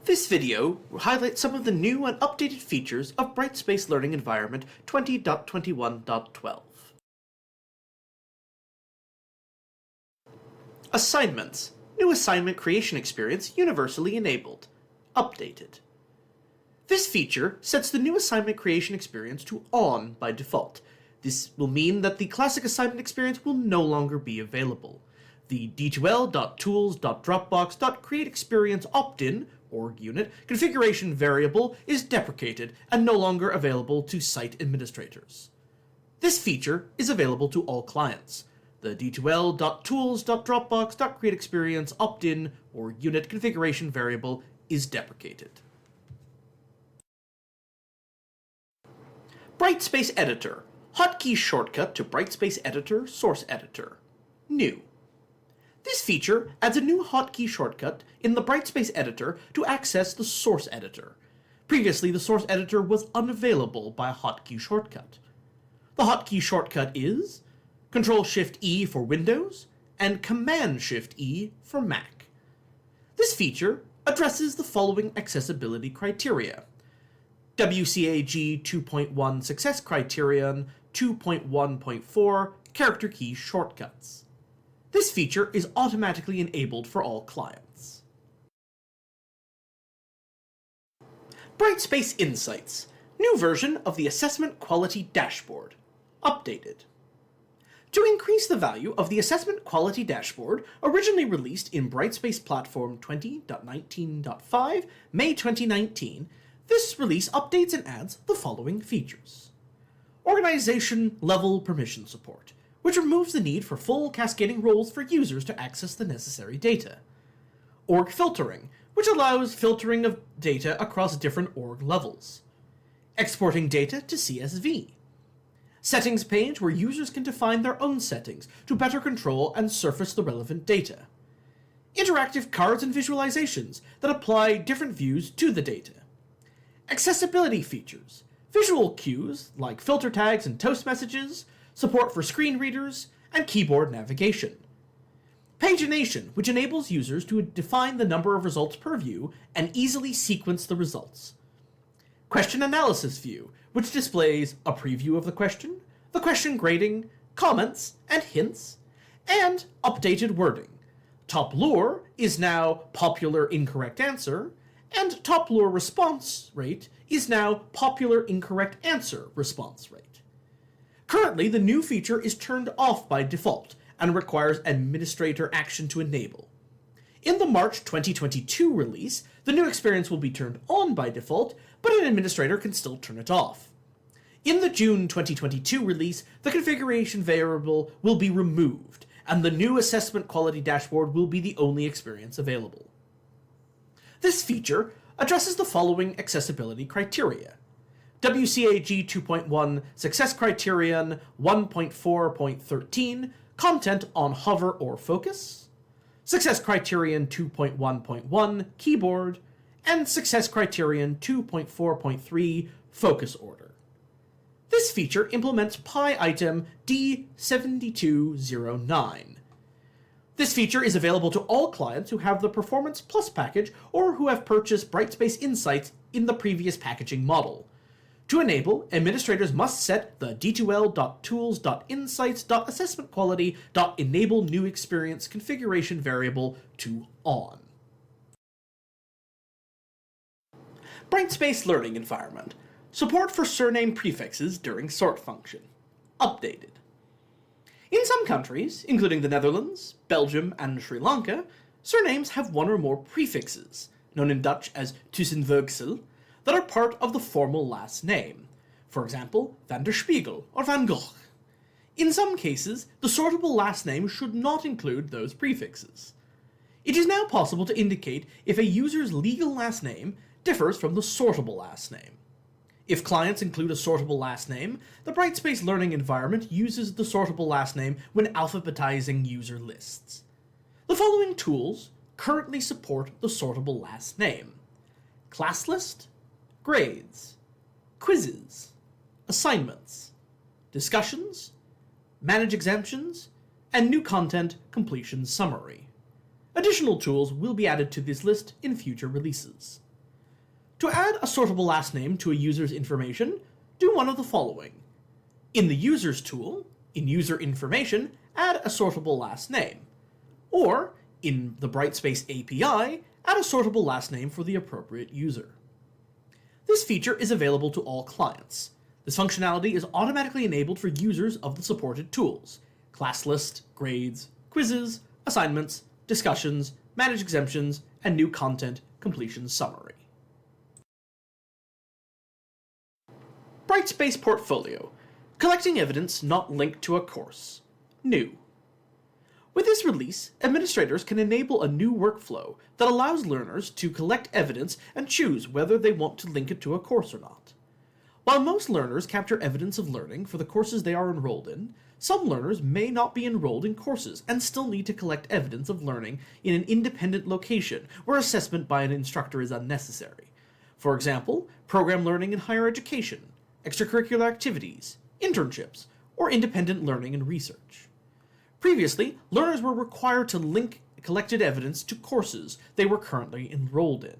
This video highlights some of the new and updated features of Brightspace Learning Environment 20.21.12. Assignments. New assignment creation experience universally enabled. Updated. This feature sets the new assignment creation experience to On by default. This will mean that the classic assignment experience will no longer be available. The d2l.tools.dropbox.createExperience opt-in org unit configuration variable is deprecated and no longer available to site administrators. This feature is available to all clients. The d2l.tools.dropbox.createExperience opt-in org unit configuration variable is deprecated. Brightspace Editor. Hotkey shortcut to Brightspace Editor Source Editor. New. This feature adds a new hotkey shortcut in the Brightspace Editor to access the Source Editor. Previously, the Source Editor was unavailable by a hotkey shortcut. The hotkey shortcut is Ctrl-Shift-E for Windows and Command-Shift-E for Mac. This feature addresses the following accessibility criteria: WCAG 2.1 Success Criterion 2.1.4 Character Key Shortcuts. This feature is automatically enabled for all clients. Brightspace Insights. New version of the Assessment Quality Dashboard. Updated. To increase the value of the Assessment Quality Dashboard, originally released in Brightspace Platform 20.19.5, May 2019, this release updates and adds the following features. Organization Level Permission Support, which removes the need for full cascading roles for users to access the necessary data. Org Filtering, which allows filtering of data across different org levels. Exporting data to CSV. Settings page where users can define their own settings to better control and surface the relevant data. Interactive cards and visualizations that apply different views to the data. Accessibility features. Visual cues like filter tags and toast messages, support for screen readers, and keyboard navigation. Pagination, which enables users to define the number of results per view and easily sequence the results. Question Analysis View, which displays a preview of the question grading, comments, and hints, and updated wording. Top lure is now popular incorrect answer, and top lure response rate is now popular incorrect answer response rate. Currently, the new feature is turned off by default and requires administrator action to enable. In the March 2022 release, the new experience will be turned on by default, but an administrator can still turn it off. In the June 2022 release, the configuration variable will be removed, and the new assessment quality dashboard will be the only experience available. This feature addresses the following accessibility criteria: WCAG 2.1 Success Criterion 1.4.13 Content on Hover or Focus, Success Criterion 2.1.1 Keyboard, and Success Criterion 2.4.3 Focus Order. This feature implements PI item D7209. This feature is available to all clients who have the Performance Plus package or who have purchased Brightspace Insights in the previous packaging model. To enable, administrators must set the d2l.tools.insights.assessmentquality.enableNewExperience configuration variable to On. Brightspace Learning Environment. Support for surname prefixes during sort function. Updated. In some countries, including the Netherlands, Belgium, and Sri Lanka, surnames have one or more prefixes, known in Dutch as tussenveugsel, that are part of the formal last name. For example, Van der Spiegel or Van Gogh. In some cases, the sortable last name should not include those prefixes. It is now possible to indicate if a user's legal last name differs from the sortable last name. If clients include a sortable last name, the Brightspace Learning Environment uses the sortable last name when alphabetizing user lists. The following tools currently support the sortable last name: Class List, Grades, Quizzes, Assignments, Discussions, Manage Exemptions, and New Content Completion Summary. Additional tools will be added to this list in future releases. To add a sortable last name to a user's information, do one of the following. In the Users tool, in User Information, add a sortable last name. Or, in the Brightspace API, add a sortable last name for the appropriate user. This feature is available to all clients. This functionality is automatically enabled for users of the supported tools: ClassList, grades, quizzes, assignments, discussions, manage exemptions, and new content completion summary. Brightspace Portfolio, collecting evidence not linked to a course. New. With this release, administrators can enable a new workflow that allows learners to collect evidence and choose whether they want to link it to a course or not. While most learners capture evidence of learning for the courses they are enrolled in, some learners may not be enrolled in courses and still need to collect evidence of learning in an independent location where assessment by an instructor is unnecessary. For example, program learning in higher education, extracurricular activities, internships, or independent learning and research. Previously, learners were required to link collected evidence to courses they were currently enrolled in.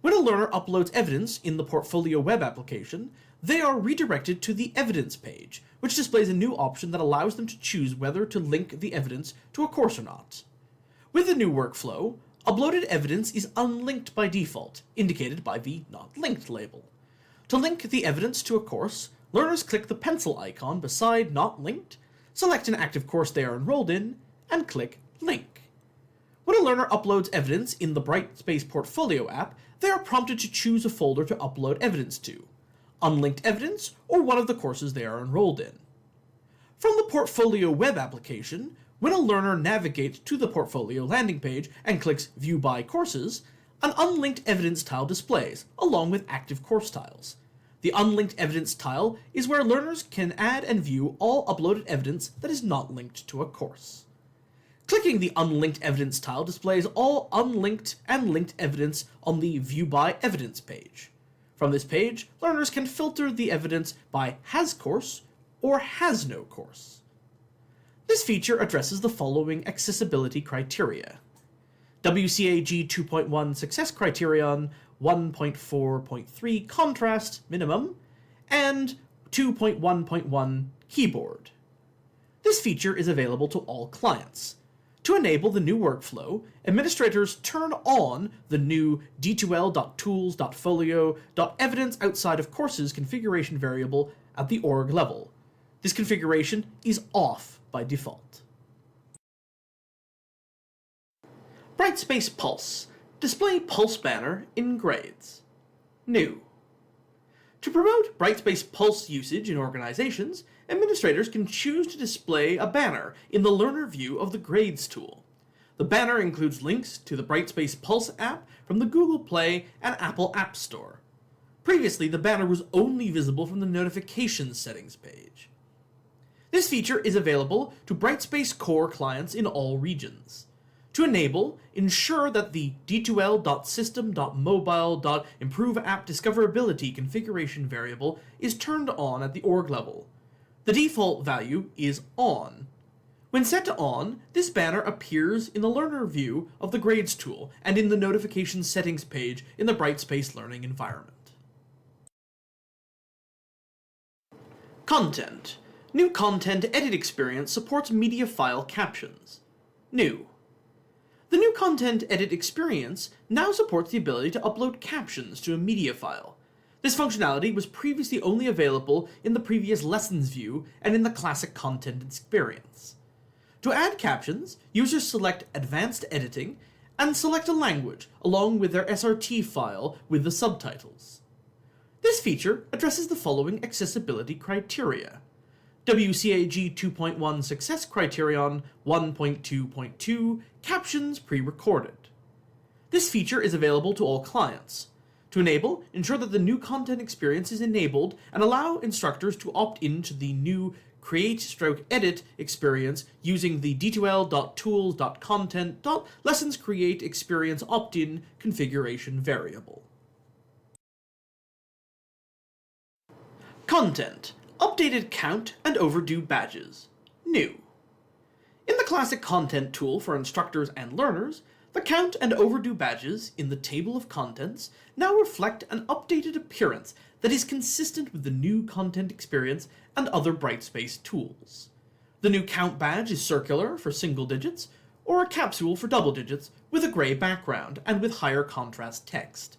When a learner uploads evidence in the Portfolio web application, they are redirected to the Evidence page, which displays a new option that allows them to choose whether to link the evidence to a course or not. With the new workflow, uploaded evidence is unlinked by default, indicated by the Not Linked label. To link the evidence to a course, learners click the pencil icon beside Not Linked, select an active course they are enrolled in, and click Link. When a learner uploads evidence in the Brightspace Portfolio app, they are prompted to choose a folder to upload evidence to: unlinked evidence or one of the courses they are enrolled in. From the Portfolio web application, when a learner navigates to the Portfolio landing page and clicks View by Courses, an unlinked evidence tile displays, along with active course tiles. The unlinked evidence tile is where learners can add and view all uploaded evidence that is not linked to a course. Clicking the unlinked evidence tile displays all unlinked and linked evidence on the View by Evidence page. From this page, learners can filter the evidence by Has Course or Has No Course. This feature addresses the following accessibility criteria: WCAG 2.1 Success Criterion 1.4.3 Contrast Minimum, and 2.1.1 Keyboard. This feature is available to all clients. To enable the new workflow, administrators turn on the new d2l.tools.folio.evidence outside of courses configuration variable at the org level. This configuration is off by default. Brightspace Pulse. Display Pulse banner in grades. New. To promote Brightspace Pulse usage in organizations, administrators can choose to display a banner in the learner view of the Grades tool. The banner includes links to the Brightspace Pulse app from the Google Play and Apple App Store. Previously, the banner was only visible from the Notifications settings page. This feature is available to Brightspace Core clients in all regions. To enable, ensure that the d2l.system.mobile.improveAppDiscoverability configuration variable is turned on at the org level. The default value is on. When set to on, this banner appears in the learner view of the Grades tool and in the Notifications settings page in the Brightspace Learning environment. Content. New content edit experience supports media file captions. New. The new content edit experience now supports the ability to upload captions to a media file. This functionality was previously only available in the previous Lessons view and in the classic content experience. To add captions, users select Advanced Editing and select a language along with their SRT file with the subtitles. This feature addresses the following accessibility criteria: WCAG 2.1 Success Criterion 1.2.2 Captions Pre-Recorded. This feature is available to all clients. To enable, ensure that the new content experience is enabled and allow instructors to opt into the new Create/Edit experience using the d2l.tools.content.lessonsCreate experience opt-in configuration variable. Content. Updated count and overdue badges. New. In the classic content tool for instructors and learners, The count and overdue badges in the table of contents now reflect an updated appearance that is consistent with the new content experience and other Brightspace tools. The new count badge is circular for single digits, or a capsule for double digits with a grey background and with higher contrast text.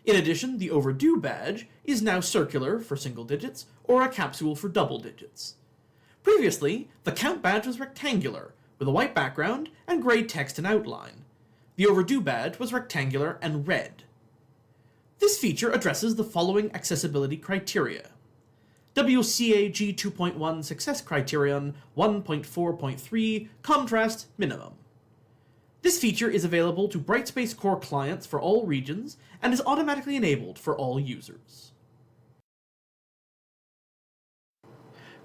In addition, the overdue badge is now circular for single digits, or a capsule for double digits. Previously, the count badge was rectangular, with a white background and grey text and outline. The overdue badge was rectangular and red. This feature addresses the following accessibility criteria. WCAG 2.1 Success Criterion 1.4.3 Contrast Minimum. This feature is available to Brightspace Core clients for all regions and is automatically enabled for all users.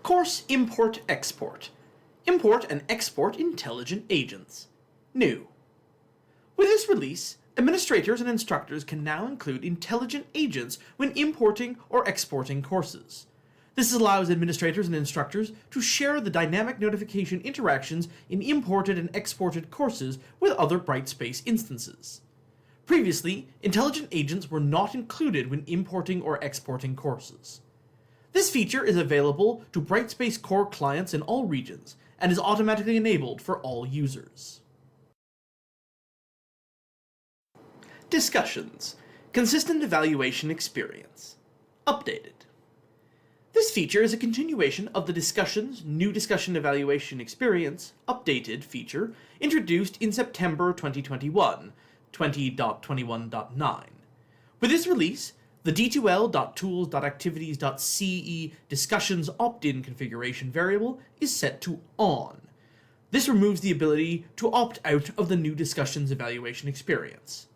Course Import-Export. Import and export intelligent agents. New. With this release, administrators and instructors can now include intelligent agents when importing or exporting courses. This allows administrators and instructors to share the dynamic notification interactions in imported and exported courses with other Brightspace instances. Previously, intelligent agents were not included when importing or exporting courses. This feature is available to Brightspace Core clients in all regions and is automatically enabled for all users. Discussions. Consistent evaluation experience. Updated. This feature is a continuation of the Discussions New Discussion Evaluation Experience Updated feature introduced in September 2021, 20.21.9. With this release, the d2l.tools.activities.ce discussions opt-in configuration variable is set to on. This removes the ability to opt out of the New Discussions Evaluation Experience.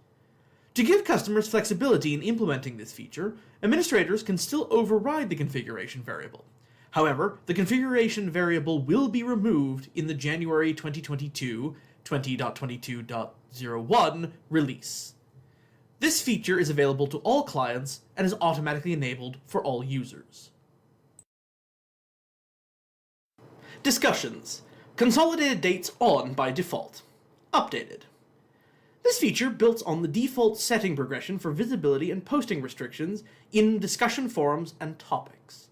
To give customers flexibility in implementing this feature, administrators can still override the configuration variable. However, the configuration variable will be removed in the January 2022 20.22.01 release. This feature is available to all clients and is automatically enabled for all users. Discussions. Consolidated dates on by default. Updated. This feature builds on the default setting progression for visibility and posting restrictions in discussion forums and topics.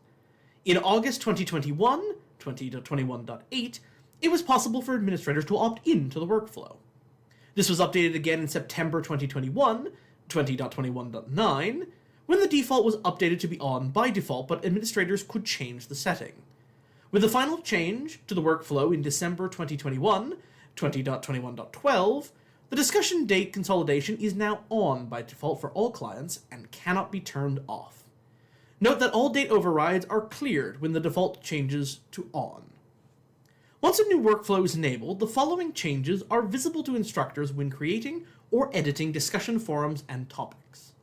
In August 2021, 20.21.8, it was possible for administrators to opt in to the workflow. This was updated again in September 2021, 20.21.9, when the default was updated to be on by default, but administrators could change the setting. With the final change to the workflow in December 2021, 20.21.12, the discussion date consolidation is now on by default for all clients and cannot be turned off. Note that all date overrides are cleared when the default changes to on. Once a new workflow is enabled, the following changes are visible to instructors when creating or editing discussion forums and topics.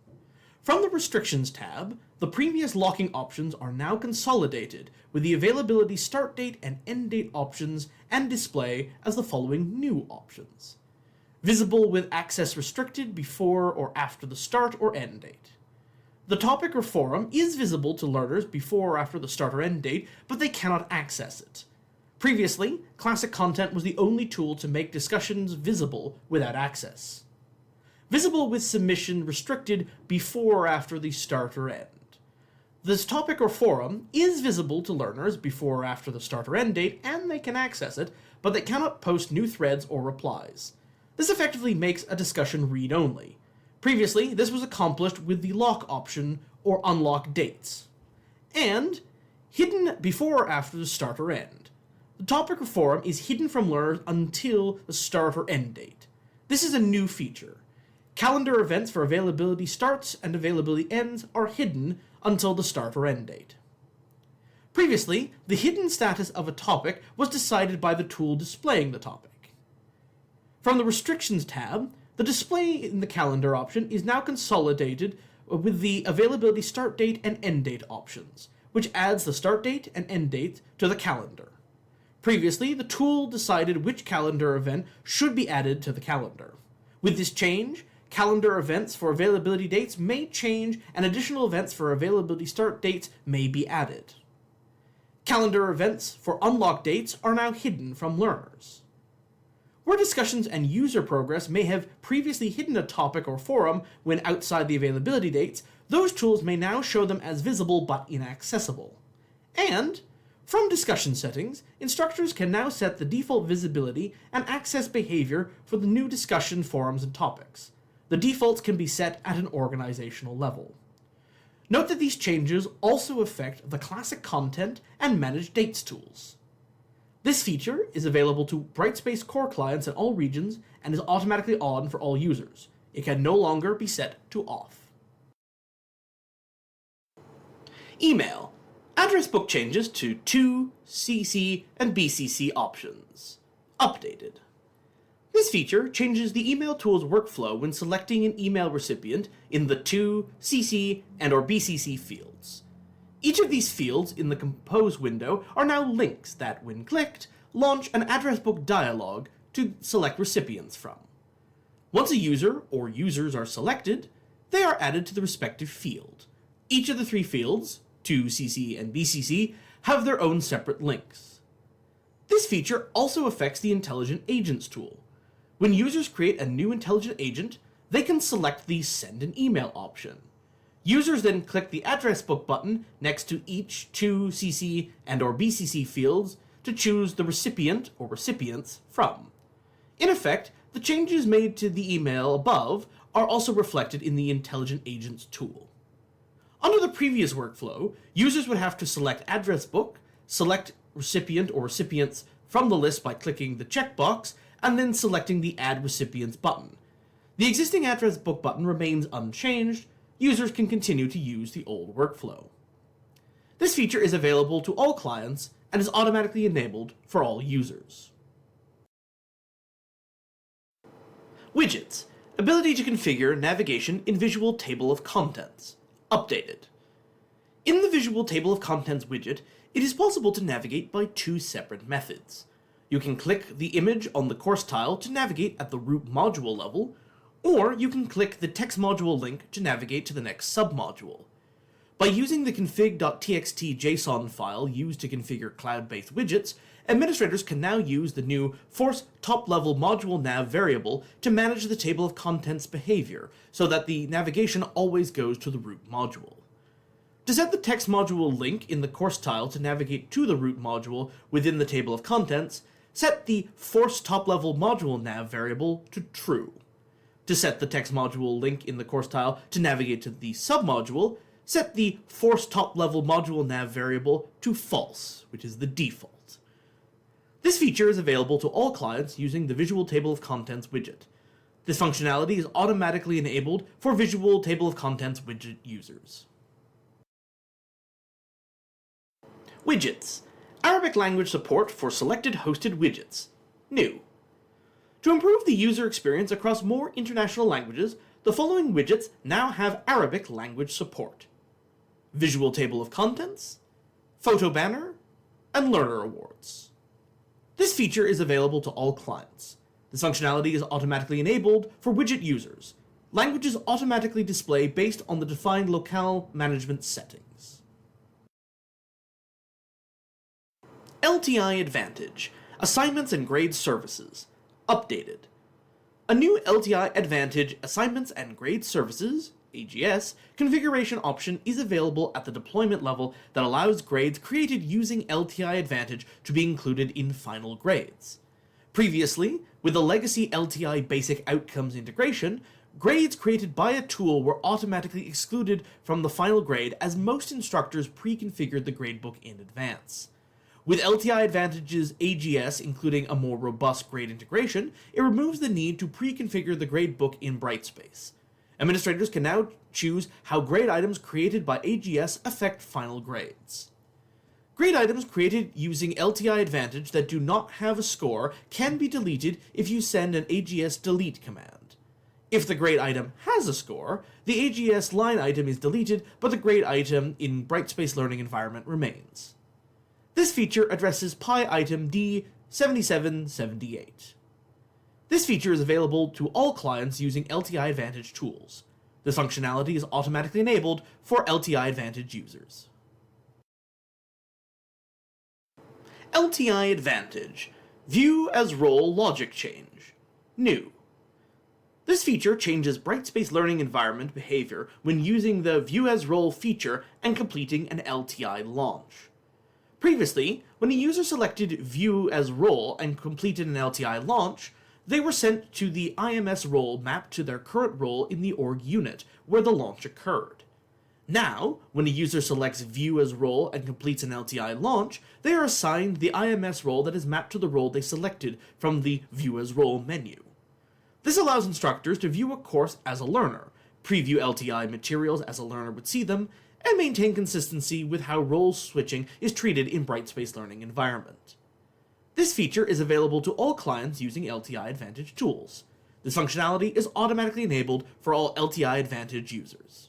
From the Restrictions tab, the previous locking options are now consolidated with the availability start date and end date options and display as the following new options. Visible with access restricted before or after the start or end date. The topic or forum is visible to learners before or after the start or end date, but they cannot access it. Previously, Classic Content was the only tool to make discussions visible without access. Visible with submission restricted before or after the start or end. This topic or forum is visible to learners before or after the start or end date, and they can access it, but they cannot post new threads or replies. This effectively makes a discussion read-only. Previously, this was accomplished with the lock option or unlock dates. And hidden before or after the start or end. The topic or forum is hidden from learners until the start or end date. This is a new feature. Calendar events for availability starts and availability ends are hidden until the start or end date. Previously, the hidden status of a topic was decided by the tool displaying the topic. From the Restrictions tab, the display in the calendar option is now consolidated with the availability start date and end date options, which adds the start date and end date to the calendar. Previously, the tool decided which calendar event should be added to the calendar. With this change, calendar events for availability dates may change and additional events for availability start dates may be added. Calendar events for unlock dates are now hidden from learners. Where discussions and user progress may have previously hidden a topic or forum when outside the availability dates, those tools may now show them as visible but inaccessible. And, from discussion settings, instructors can now set the default visibility and access behavior for the new discussion forums and topics. The defaults can be set at an organizational level. Note that these changes also affect the classic content and manage dates tools. This feature is available to Brightspace core clients in all regions and is automatically on for all users. It can no longer be set to off. Email. Address book changes to 2, CC, and BCC options. Updated. This feature changes the email tool's workflow when selecting an email recipient in the 2, CC, and or BCC fields. Each of these fields in the Compose window are now links that, when clicked, launch an address book dialog to select recipients from. Once a user or users are selected, they are added to the respective field. Each of the 3 fields, 2, CC, and BCC, have their own separate links. This feature also affects the Intelligent Agents tool. When users create a new intelligent agent, they can select the Send an Email option. Users then click the address book button next to each 2, CC, and or BCC fields to choose the recipient or recipients from. In effect, the changes made to the email above are also reflected in the Intelligent Agents tool. Under the previous workflow, users would have to select address book, select recipient or recipients from the list by clicking the checkbox, and then selecting the Add Recipients button. The existing address book button remains unchanged. Users can continue to use the old workflow. This feature is available to all clients and is automatically enabled for all users. Widgets. Ability to configure navigation in Visual Table of Contents. Updated. In the Visual Table of Contents widget, it is possible to navigate by 2 separate methods. You can click the image on the course tile to navigate at the root module level, or you can click the text module link to navigate to the next submodule. By using the config.txt JSON file used to configure cloud-based widgets, administrators can now use the new force top-level module nav variable to manage the table of contents behavior, so that the navigation always goes to the root module. To set the text module link in the course tile to navigate to the root module within the table of contents, set the force top-level module nav variable to true. To set the text module link in the course tile to navigate to the submodule, set the force top-level module nav variable to false, which is the default. This feature is available to all clients using the Visual Table of Contents widget. This functionality is automatically enabled for Visual Table of Contents widget users. Widgets. Arabic language support for selected hosted widgets. New. To improve the user experience across more international languages, the following widgets now have Arabic language support: Visual Table of Contents, Photo Banner, and Learner Awards. This feature is available to all clients. This functionality is automatically enabled for widget users. Languages automatically display based on the defined locale management settings. LTI Advantage. Assignments and Grade Services. Updated. A new LTI Advantage Assignments and Grade Services AGS configuration option is available at the deployment level that allows grades created using LTI Advantage to be included in final grades. Previously, with the legacy LTI Basic Outcomes integration, grades created by a tool were automatically excluded from the final grade as most instructors pre-configured the gradebook in advance. With LTI Advantage's AGS including a more robust grade integration, it removes the need to pre-configure the gradebook in Brightspace. Administrators can now choose how grade items created by AGS affect final grades. Grade items created using LTI Advantage that do not have a score can be deleted if you send an AGS delete command. If the grade item has a score, the AGS line item is deleted, but the grade item in Brightspace Learning Environment remains. This feature addresses PI item D7778. This feature is available to all clients using LTI Advantage tools. This functionality is automatically enabled for LTI Advantage users. LTI Advantage. View as Role Logic Change. New. This feature changes Brightspace Learning Environment behavior when using the View as Role feature and completing an LTI launch. Previously, when a user selected View as Role and completed an LTI launch, they were sent to the IMS role mapped to their current role in the org unit where the launch occurred. Now, when a user selects View as Role and completes an LTI launch, they are assigned the IMS role that is mapped to the role they selected from the View as Role menu. This allows instructors to view a course as a learner, preview LTI materials as a learner would see them, and maintain consistency with how role switching is treated in Brightspace Learning Environment. This feature is available to all clients using LTI Advantage tools. This functionality is automatically enabled for all LTI Advantage users.